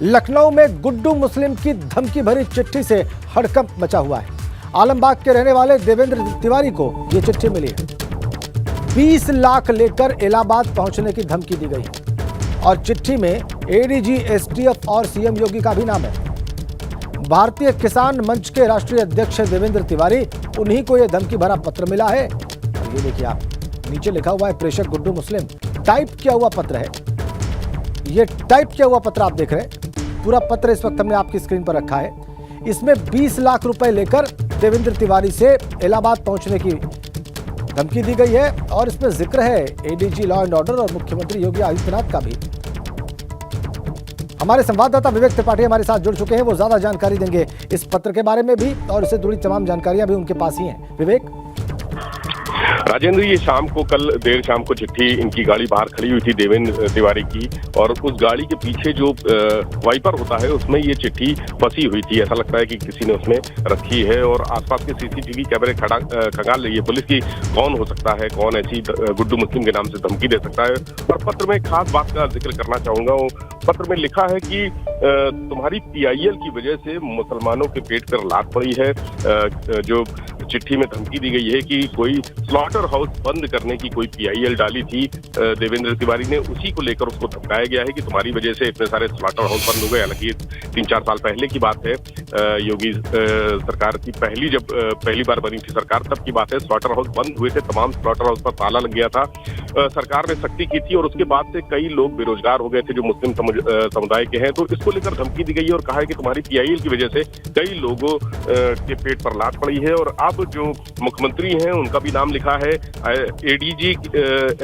लखनऊ में गुड्डू मुस्लिम की धमकी भरी चिट्ठी से हड़कंप मचा हुआ है। आलमबाग के रहने वाले देवेंद्र तिवारी को यह चिट्ठी मिली है। 20 लाख लेकर इलाहाबाद पहुंचने की धमकी दी गई है और चिट्ठी में एडीजी, एसटीएफ और सीएम योगी का भी नाम है। भारतीय किसान मंच के राष्ट्रीय अध्यक्ष देवेंद्र तिवारी, उन्हीं को यह धमकी भरा पत्र मिला है। और ये देखिए आप, नीचे लिखा हुआ है प्रेषक गुड्डू मुस्लिम। टाइप किया हुआ पत्र है, ये टाइप किया हुआ पत्र आप देख रहे हैं। पूरा पत्र इस वक्त हमने आपकी स्क्रीन पर रखा है। इसमें 20 लाख रुपए लेकर देवेंद्र तिवारी से इलाहाबाद पहुंचने की धमकी दी गई है और इसमें जिक्र है एडीजी लॉ एंड ऑर्डर और मुख्यमंत्री योगी आदित्यनाथ का भी। हमारे संवाददाता विवेक त्रिपाठी हमारे साथ जुड़ चुके हैं, वो ज्यादा जानकारी देंगे इस पत्र के बारे में भी और इससे जुड़ी तमाम जानकारियां भी उनके पास ही हैं। विवेक। राजेंद्र, ये कल देर शाम को चिट्ठी इनकी गाड़ी बाहर खड़ी हुई थी देवेंद्र तिवारी की, और उस गाड़ी के पीछे जो वाइपर होता है उसमें ये चिट्ठी फंसी हुई थी। ऐसा लगता है कि किसी ने उसमें रखी है और आसपास के सीसीटीवी कैमरे खंगाल रही है पुलिस की कौन हो सकता है, कौन ऐसी गुड्डू मुस्लिम के नाम से धमकी दे सकता है। और पत्र में खास बात का जिक्र करना चाहूंगा। पत्र में लिखा है कि तुम्हारी पीआईएल की वजह से मुसलमानों के पेट पर लात पड़ी है। जो चिट्ठी में धमकी दी गई है कि कोई स्लॉटर हाउस बंद करने की कोई पीआईएल डाली थी देवेंद्र तिवारी ने, उसी को लेकर उसको धमकाया गया है कि तुम्हारी वजह से इतने सारे स्लॉटर हाउस बंद हो गए। हालांकि 3-4 साल पहले की बात है, योगी सरकार की पहली बार बनी थी सरकार, तब की बात है। स्लॉटर हाउस बंद हुए थे, तमाम स्लॉटर हाउस पर ताला लग गया था। सरकार ने सख्ती की थी और उसके बाद से कई लोग बेरोजगार हो गए थे जो मुस्लिम समुदाय के हैं। तो इसको लेकर धमकी दी गई है और कहा है कि तुम्हारी पीआईएल की वजह से कई लोगों के पेट पर लात पड़ी है। और अब जो मुख्यमंत्री हैं उनका भी नाम लिखा है, एडीजी,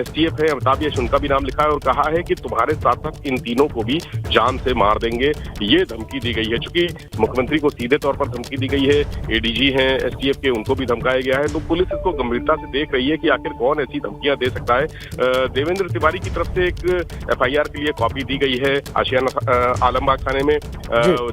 एसटीएफ है अमिताभ यश, उनका भी नाम लिखा है और कहा है कि तुम्हारे साथ साथ इन तीनों को भी जान से मार देंगे। ये धमकी दी गई है। चूंकि मुख्यमंत्री को सीधे तौर पर धमकी दी गई है, एडीजी हैं एसटीएफ के, उनको भी धमकाया गया है। तो पुलिस इसको गंभीरता से देख रही है कि आखिर कौन ऐसी धमकियां दे सकता है। देवेंद्र तिवारी की तरफ से एक एफआईआर के लिए कॉपी दी गई है आशियाना आलमबाग थाने में।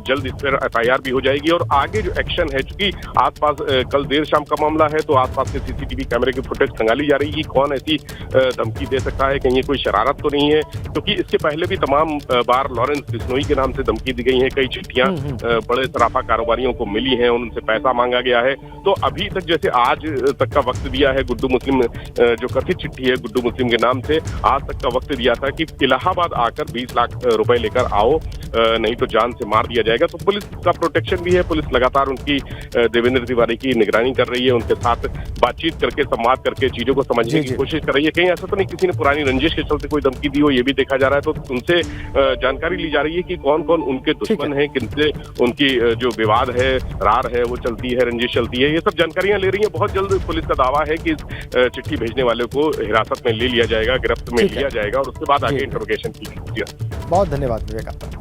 जल्द इस पर एफआईआर भी हो जाएगी और आगे जो एक्शन है, चूंकि आसपास कल देर शाम का मामला है तो आसपास के सीसीटीवी कैमरे की फुटेज खंगाली जा रही है कि कौन ऐसी धमकी दे सकता है, कहीं ये कोई शरारत तो नहीं है। क्योंकि इसके पहले भी तमाम बार लॉरेंस बिश्नोई के नाम से धमकी दी गई है। कई चिट्ठियां बड़े सराफा कारोबारियों को मिली हैं, उनसे पैसा मांगा गया है। तो अभी तक जैसे आज तक का वक्त दिया है गुड्डू मुस्लिम, जो कथित चिट्ठी है गुड्डू मुस्लिम के नाम से, आज तक का वक्त दिया था कि इलाहाबाद आकर 20 लाख रुपए लेकर आओ, नहीं तो जान से मार दिया जाएगा। तो पुलिस का प्रोटेक्शन भी है। पुलिस लगातार उनकी देवेंद्र तिवारी की निगरानी कर रही है, उनके साथ बातचीत करके, संवाद करके चीजों को समझने की कोशिश कर रही है। कहीं ऐसा तो नहीं किसी ने पुरानी रंजिश के चलते कोई धमकी दी हो, ये भी देखा जा रहा है। तो उनसे जानकारी ली जा रही है कि कौन कौन उनके दुश्मन हैं, किनसे उनकी जो विवाद है, रार है, वो चलती है, रंजिश चलती है। ये सब जानकारियां ले रही है। बहुत जल्द पुलिस का दावा है कि चिट्ठी भेजने वाले को हिरासत में ले लिया जाएगा, गिरफ्त में लिया जाएगा और उसके बाद आगे इंटरोगेशन की जाएगी। बहुत धन्यवाद विवेक आपका।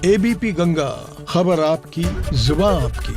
एबीपी गंगा, खबर आपकी, जुबान आपकी।